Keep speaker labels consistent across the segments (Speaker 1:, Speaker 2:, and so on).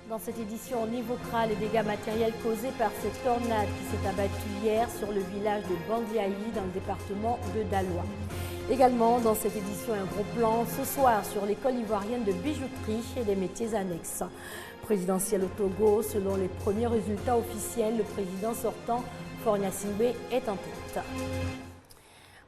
Speaker 1: Dans cette édition, on évoquera les dégâts matériels causés par cette tornade qui s'est abattue hier sur le village de Bandiaï dans le département de Daloa. Également, dans cette édition, un gros plan ce soir sur l'école ivoirienne de bijouterie et des métiers annexes. Présidentielle au Togo, selon les premiers résultats officiels, le président sortant, Faure Gnassingbé, est en tête.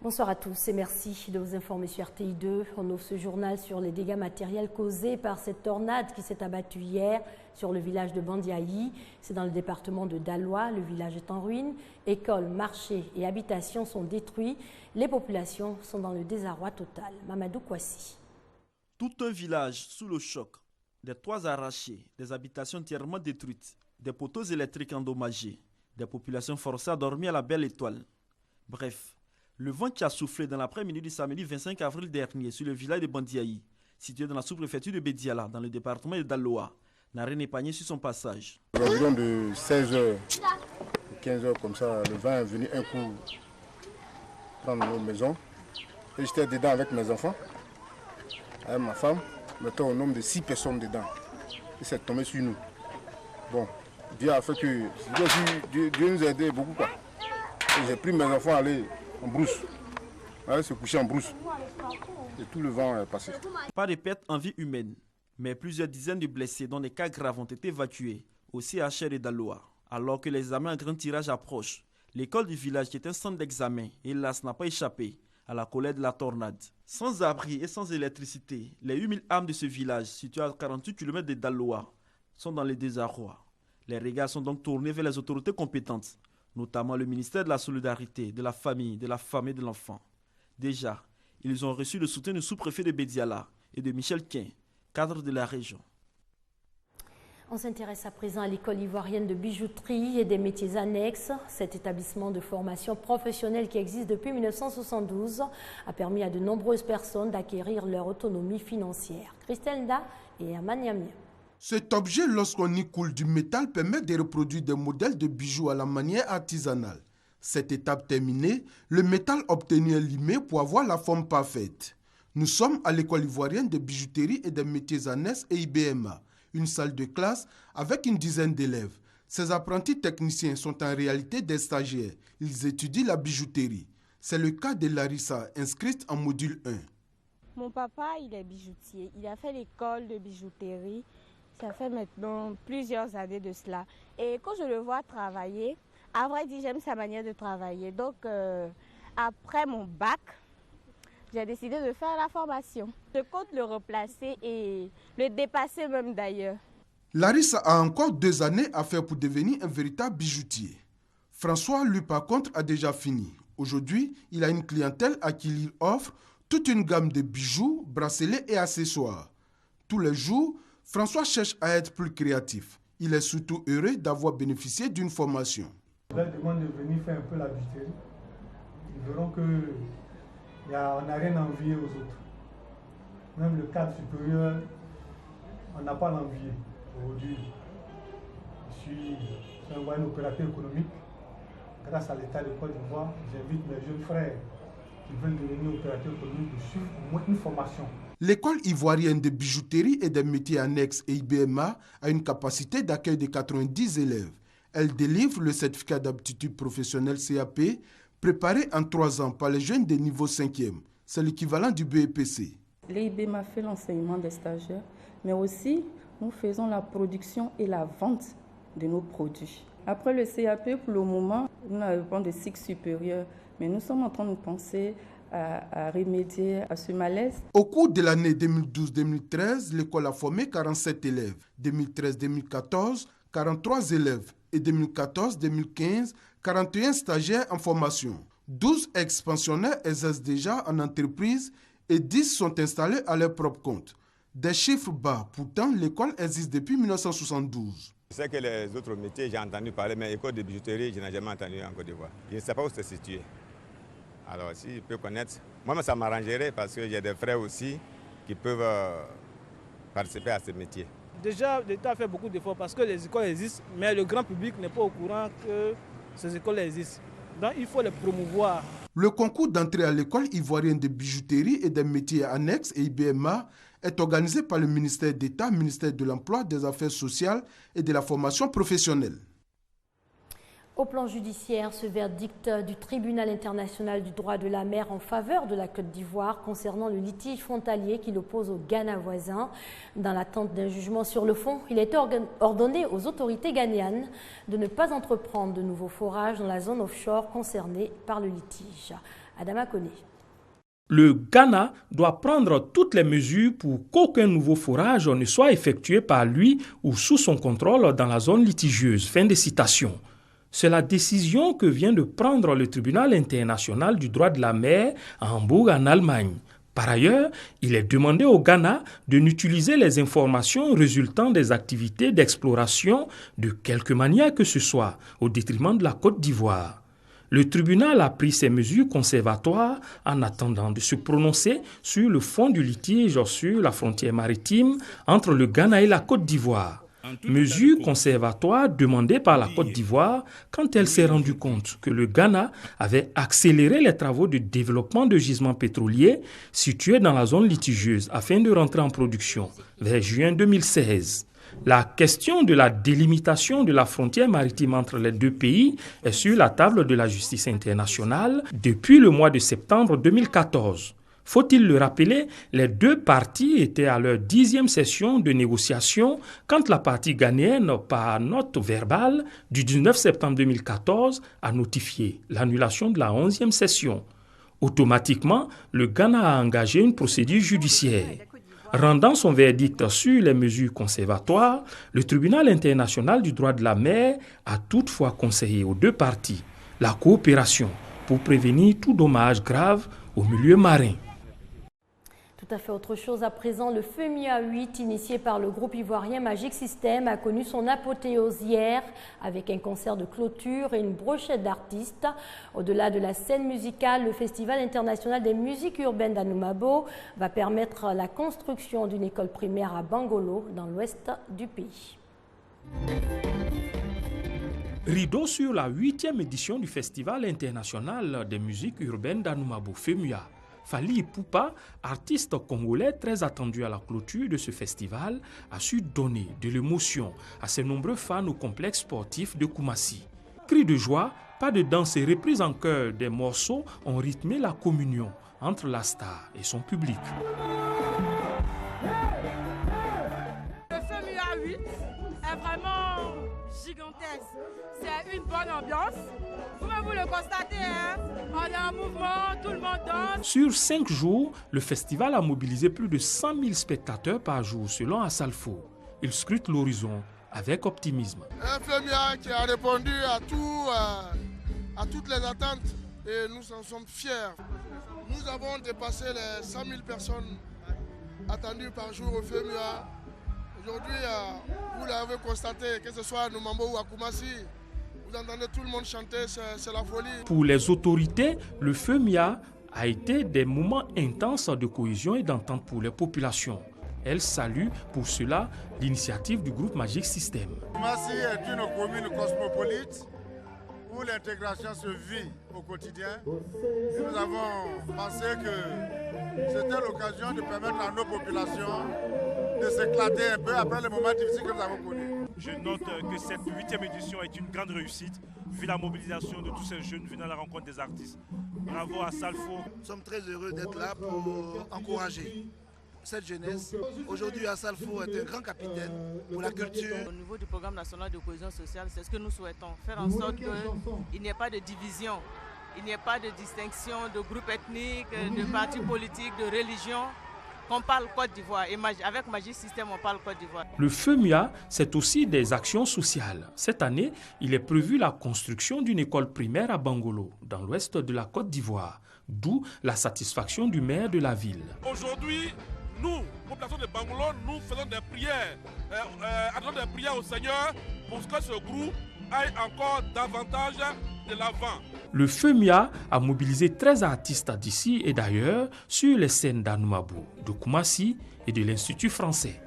Speaker 1: Bonsoir à tous et merci de vous informer sur RTI2. On ouvre ce journal sur les dégâts matériels causés par cette tornade qui s'est abattue hier sur le village de Bandiaï. C'est dans le département de Daloa. Le village est en ruine. Écoles, marchés et habitations sont détruits. Les populations sont dans le désarroi total. Mamadou Kouassi.
Speaker 2: Tout un village sous le choc. Des toits arrachés, des habitations entièrement détruites, des poteaux électriques endommagés, des populations forcées à dormir à la belle étoile. Bref, le vent qui a soufflé dans l'après-midi du samedi 25 avril dernier sur le village de Bandiaï, situé dans la sous-préfecture de Bédiala, dans le département de Daloa, n'a rien épargné sur son passage.
Speaker 3: Environ de 16h, 15h comme ça, le vent est venu un coup prendre nos maisons. Et j'étais dedans avec mes enfants, avec ma femme. Mettons au nombre de 6 personnes dedans. Et c'est tombé sur nous. Bon, Dieu a fait que Dieu nous a aidé beaucoup. Quoi. Et j'ai pris mes enfants à aller en brousse. Aller se coucher en brousse. Et tout le vent est passé.
Speaker 2: Pas de pertes en vie humaine, mais plusieurs dizaines de blessés dont des cas graves ont été évacués au CHR de Daloa. Alors que les examens en grand tirage approchent, l'école du village qui est un centre d'examen, hélas, n'a pas échappé à la colère de la tornade. Sans abri et sans électricité, les 8000 âmes de ce village, situé à 48 km de Daloa, sont dans le désarroi. Les regards sont donc tournés vers les autorités compétentes, notamment le ministère de la Solidarité, de la Famille, de la Femme et de l'Enfant. Déjà, ils ont reçu le soutien du sous-préfet de Bédiala et de Michel Quin, cadre de la région.
Speaker 1: On s'intéresse à présent à l'école ivoirienne de bijouterie et des métiers annexes. Cet établissement de formation professionnelle qui existe depuis 1972 a permis à de nombreuses personnes d'acquérir leur autonomie financière. Christelle Nda et Herman Yamia.
Speaker 4: Cet objet, lorsqu'on y coule du métal, permet de reproduire des modèles de bijoux à la manière artisanale. Cette étape terminée, le métal obtenu est limé pour avoir la forme parfaite. Nous sommes à l'école ivoirienne de bijouterie et des métiers annexes et IBMA, une salle de classe avec une dizaine d'élèves. Ces apprentis techniciens sont en réalité des stagiaires. Ils étudient la bijouterie. C'est le cas de Larissa, inscrite en module 1.
Speaker 5: Mon papa, il est bijoutier. Il a fait l'école de bijouterie. Ça fait maintenant plusieurs années de cela. Et quand je le vois travailler, à vrai dire, j'aime sa manière de travailler. Donc, après mon bac, j'ai décidé de faire la formation. Je compte le replacer et le dépasser même d'ailleurs.
Speaker 4: Larissa a encore 2 années à faire pour devenir un véritable bijoutier. François, lui, par contre, a déjà fini. Aujourd'hui, il a une clientèle à qui il offre toute une gamme de bijoux, bracelets et accessoires. Tous les jours, François cherche à être plus créatif. Il est surtout heureux d'avoir bénéficié d'une formation.
Speaker 6: Je leur demande de venir faire un peu la bijouterie. Ils verront qu'on n'a rien à envier aux autres. Même le cadre supérieur, on n'a pas à l'envier. Aujourd'hui, je suis un opérateur économique. Grâce à l'État de Côte d'Ivoire, j'invite mes jeunes frères qui veulent devenir opérateurs économiques de suivre au moins une formation.
Speaker 4: L'école ivoirienne de bijouterie et des métiers annexes et IBMA a une capacité d'accueil de 90 élèves. Elle délivre le certificat d'aptitude professionnelle CAP, préparé en 3 ans par les jeunes de niveau 5e. C'est l'équivalent du BEPC.
Speaker 7: L'IBMA fait l'enseignement des stagiaires, mais aussi nous faisons la production et la vente de nos produits. Après le CAP, pour le moment, nous n'avons pas de cycle supérieur, mais nous sommes en train de penser à remédier à ce malaise.
Speaker 4: Au cours de l'année 2012-2013, l'école a formé 47 élèves. 2013-2014, 43 élèves. Et 2014-2015, 41 stagiaires en formation. 12 ex-pensionnaires exercent déjà en entreprise et 10 sont installés à leur propre compte. Des chiffres bas, pourtant l'école existe depuis 1972.
Speaker 8: Je sais que les autres métiers, j'ai entendu parler, mais école de bijouterie, je n'ai jamais entendu en Côte d'Ivoire. Je ne sais pas où c'est situé. Alors, si je peux connaître, moi, ça m'arrangerait parce que j'ai des frères aussi qui peuvent participer à ce métier.
Speaker 9: Déjà, l'État fait beaucoup d'efforts parce que les écoles existent, mais le grand public n'est pas au courant que ces écoles existent. Donc, il faut les promouvoir.
Speaker 4: Le concours d'entrée à l'école ivoirienne de bijouterie et des métiers annexes et IBMA est organisée par le ministère d'État, ministère de l'Emploi, des Affaires sociales et de la formation professionnelle.
Speaker 1: Au plan judiciaire, ce verdict du Tribunal international du droit de la mer en faveur de la Côte d'Ivoire concernant le litige frontalier qui l'oppose au Ghana voisin. Dans l'attente d'un jugement sur le fond, il est ordonné aux autorités ghanéennes de ne pas entreprendre de nouveaux forages dans la zone offshore concernée par le litige. Adama Kone.
Speaker 10: Le Ghana doit prendre toutes les mesures pour qu'aucun nouveau forage ne soit effectué par lui ou sous son contrôle dans la zone litigieuse. Fin de citation. C'est la décision que vient de prendre le Tribunal international du droit de la mer à Hambourg, en Allemagne. Par ailleurs, il est demandé au Ghana de n'utiliser les informations résultant des activités d'exploration de quelque manière que ce soit, au détriment de la Côte d'Ivoire. Le tribunal a pris ces mesures conservatoires en attendant de se prononcer sur le fond du litige sur la frontière maritime entre le Ghana et la Côte d'Ivoire. Mesure conservatoire demandée par la Côte d'Ivoire quand elle s'est rendue compte que le Ghana avait accéléré les travaux de développement de gisements pétroliers situés dans la zone litigieuse afin de rentrer en production vers juin 2016. La question de la délimitation de la frontière maritime entre les deux pays est sur la table de la justice internationale depuis le mois de septembre 2014. Faut-il le rappeler, les deux parties étaient à leur 10e session de négociation quand la partie ghanéenne, par note verbale du 19 septembre 2014, a notifié l'annulation de la 11e session. Automatiquement, le Ghana a engagé une procédure judiciaire. Rendant son verdict sur les mesures conservatoires, le Tribunal international du droit de la mer a toutefois conseillé aux deux parties la coopération pour prévenir tout dommage grave au milieu marin.
Speaker 1: Tout à fait autre chose à présent, le FEMIA 8 initié par le groupe ivoirien Magic System a connu son apothéose hier avec un concert de clôture et une brochette d'artistes. Au-delà de la scène musicale, le Festival international des musiques urbaines d'Anoumabo va permettre la construction d'une école primaire à Bangolo dans l'ouest du pays.
Speaker 10: Rideau sur la 8e édition du Festival international des musiques urbaines d'Anoumabo, FEMIA. Fally Ipupa, artiste congolais très attendu à la clôture de ce festival, a su donner de l'émotion à ses nombreux fans au complexe sportif de Koumassi. Cris de joie, pas de danse et reprise en chœur des morceaux ont rythmé la communion entre la star et son public.
Speaker 11: Le FEMIA 8 est vraiment gigantesque. C'est une bonne ambiance. Vous le constatez, hein? On est en mouvement, tout le monde danse.
Speaker 10: Sur 5 jours, le festival a mobilisé plus de 100 000 spectateurs par jour, selon Assalfo. Il scrute l'horizon avec optimisme.
Speaker 12: Un FEMIA qui a répondu à toutes les attentes et nous en sommes fiers. Nous avons dépassé les 100 000 personnes attendues par jour au FEMIA. Aujourd'hui, vous l'avez constaté, que ce soit à Anoumabo ou à Koumassi, vous entendez tout le monde chanter, c'est la folie.
Speaker 10: Pour les autorités, le FEMIA a été des moments intenses de cohésion et d'entente pour les populations. Elle salue pour cela l'initiative du groupe Magic System.
Speaker 12: Koumassi est une commune cosmopolite où l'intégration se vit au quotidien. Et nous avons pensé que c'était l'occasion de permettre à nos populations de s'éclater un peu après les moments difficiles que nous avons connus.
Speaker 13: Je note que cette 8e édition est une grande réussite, vu la mobilisation de tous ces jeunes venant à la rencontre des artistes. Bravo à Salfo.
Speaker 14: Nous sommes très heureux d'être là pour encourager cette jeunesse. Aujourd'hui, Assalfo est un grand capitaine pour la culture.
Speaker 15: Au niveau du programme national de cohésion sociale, c'est ce que nous souhaitons, faire en sorte qu'il n'y ait pas de division, il n'y ait pas de distinction de groupes ethniques, de partis politiques, de religions. On parle Côte d'Ivoire et avec Magic System, on parle Côte d'Ivoire.
Speaker 10: Le FEMIA, c'est aussi des actions sociales. Cette année, il est prévu la construction d'une école primaire à Bangolo, dans l'ouest de la Côte d'Ivoire, d'où la satisfaction du maire de la ville.
Speaker 16: Aujourd'hui, nous, population de Bangolo, nous faisons des prières, adressons des prières au Seigneur pour que ce groupe aille encore davantage de l'avant.
Speaker 10: Le FEMIA a mobilisé 13 artistes d'ici et d'ailleurs sur les scènes d'Anoumabo, de Koumassi et de l'Institut français.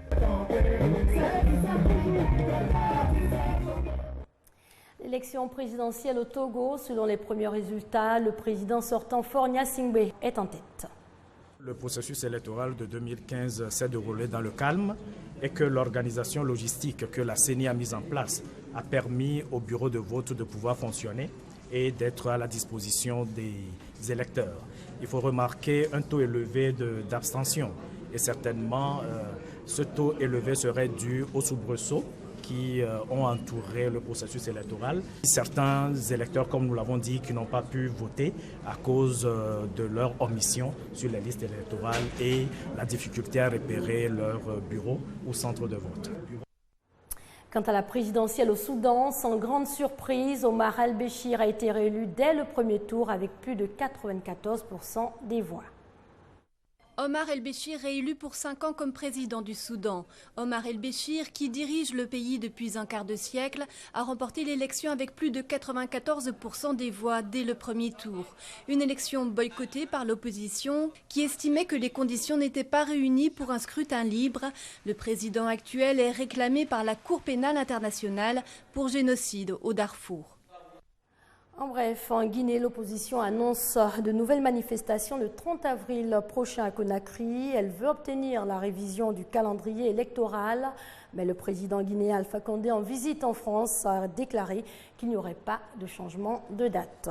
Speaker 1: L'élection présidentielle au Togo, selon les premiers résultats, le président sortant Faure Gnassingbé est en tête.
Speaker 17: Le processus électoral de 2015 s'est déroulé dans le calme et que l'organisation logistique que la CENI a mise en place a permis au bureau de vote de pouvoir fonctionner et d'être à la disposition des électeurs. Il faut remarquer un taux élevé d'abstention et certainement ce taux élevé serait dû aux soubresauts qui ont entouré le processus électoral. Certains électeurs, comme nous l'avons dit, qui n'ont pas pu voter à cause de leur omission sur les listes électorales et la difficulté à repérer leur bureau ou centre de vote.
Speaker 1: Quant à la présidentielle au Soudan, sans grande surprise, Omar el-Béchir a été réélu dès le premier tour avec plus de 94% des voix.
Speaker 18: Omar el-Béchir réélu pour 5 ans comme président du Soudan. Omar el-Béchir, qui dirige le pays depuis un quart de siècle, a remporté l'élection avec plus de 94% des voix dès le premier tour. Une élection boycottée par l'opposition qui estimait que les conditions n'étaient pas réunies pour un scrutin libre. Le président actuel est réclamé par la Cour pénale internationale pour génocide au Darfour.
Speaker 1: En bref, en Guinée, l'opposition annonce de nouvelles manifestations le 30 avril prochain à Conakry. Elle veut obtenir la révision du calendrier électoral, mais le président guinéen Alpha Condé, en visite en France, a déclaré qu'il n'y aurait pas de changement de date.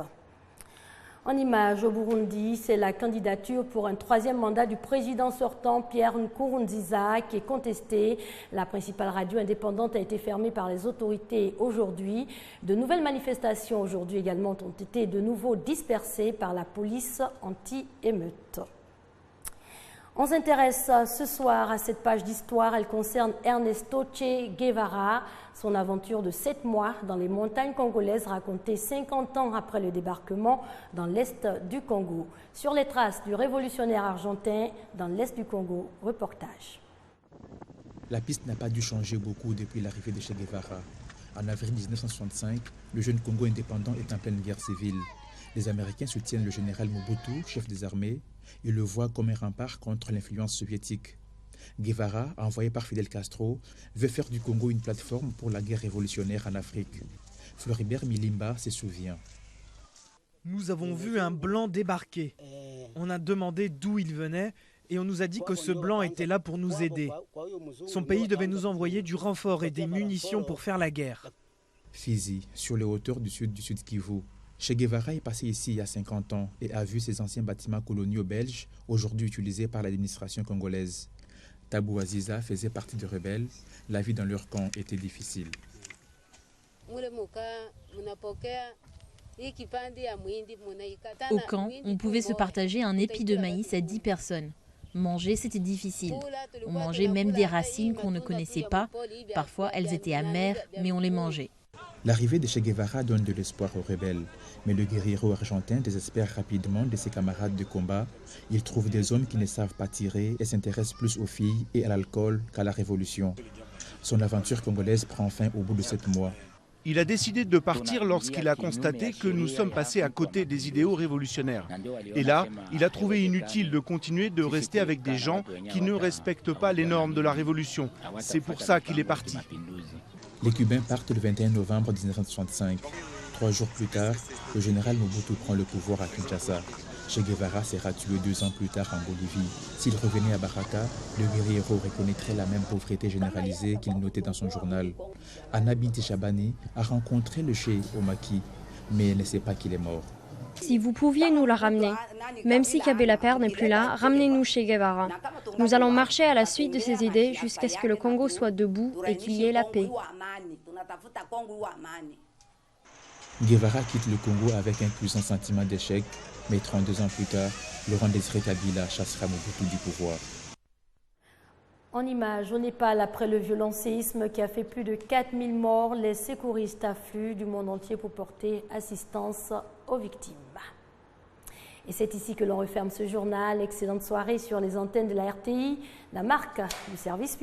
Speaker 1: En images au Burundi, c'est la candidature pour un 3e mandat du président sortant Pierre Nkurunziza qui est contestée. La principale radio indépendante a été fermée par les autorités aujourd'hui. De nouvelles manifestations aujourd'hui également ont été de nouveau dispersées par la police anti-émeute. On s'intéresse ce soir à cette page d'histoire. Elle concerne Ernesto Che Guevara. Son aventure de 7 mois dans les montagnes congolaises racontée 50 ans après le débarquement dans l'est du Congo. Sur les traces du révolutionnaire argentin dans l'est du Congo, reportage.
Speaker 19: La piste n'a pas dû changer beaucoup depuis l'arrivée de Che Guevara. En avril 1965, le jeune Congo indépendant est en pleine guerre civile. Les Américains soutiennent le général Mobutu, chef des armées, et le voient comme un rempart contre l'influence soviétique. Guevara, envoyé par Fidel Castro, veut faire du Congo une plateforme pour la guerre révolutionnaire en Afrique. Floribert Milimba se souvient.
Speaker 20: Nous avons vu un blanc débarquer. On a demandé d'où il venait et on nous a dit que ce blanc était là pour nous aider. Son pays devait nous envoyer du renfort et des munitions pour faire la guerre.
Speaker 19: Fizi, sur les hauteurs du sud Kivu. Che Guevara est passé ici il y a 50 ans et a vu ces anciens bâtiments coloniaux belges, aujourd'hui utilisés par l'administration congolaise. Tabou Aziza faisait partie des rebelles. La vie dans leur camp était difficile.
Speaker 21: Au camp, on pouvait se partager un épi de maïs à 10 personnes. Manger, c'était difficile. On mangeait même des racines qu'on ne connaissait pas. Parfois, elles étaient amères, mais on les mangeait.
Speaker 19: L'arrivée de Che Guevara donne de l'espoir aux rebelles. Mais le guerriero argentin désespère rapidement de ses camarades de combat. Il trouve des hommes qui ne savent pas tirer et s'intéressent plus aux filles et à l'alcool qu'à la révolution. Son aventure congolaise prend fin au bout de 7 mois.
Speaker 22: Il a décidé de partir lorsqu'il a constaté que nous sommes passés à côté des idéaux révolutionnaires. Et là, il a trouvé inutile de continuer de rester avec des gens qui ne respectent pas les normes de la révolution. C'est pour ça qu'il est parti.
Speaker 19: Les Cubains partent le 21 novembre 1965. 3 jours plus tard, le général Mobutu prend le pouvoir à Kinshasa. Che Guevara sera tué 2 ans plus tard en Bolivie. S'il revenait à Baraka, le guerriero reconnaîtrait la même pauvreté généralisée qu'il notait dans son journal. Anna Binti Chabani a rencontré le Che au maquis, mais elle ne sait pas qu'il est mort.
Speaker 23: Si vous pouviez nous la ramener, même si Kabila Père n'est plus là, ramenez-nous Che Guevara. Nous allons marcher à la suite de ces idées jusqu'à ce que le Congo soit debout et qu'il y ait la paix.
Speaker 19: Guevara quitte le Congo avec un puissant sentiment d'échec, mais 32 ans plus tard, Laurent Désiré Kabila chassera Mobutu du pouvoir.
Speaker 1: En images, au Népal, après le violent séisme qui a fait plus de 4000 morts, les secouristes affluent du monde entier pour porter assistance aux victimes. Et c'est ici que l'on referme ce journal. Excellente soirée sur les antennes de la RTI, la marque du service public.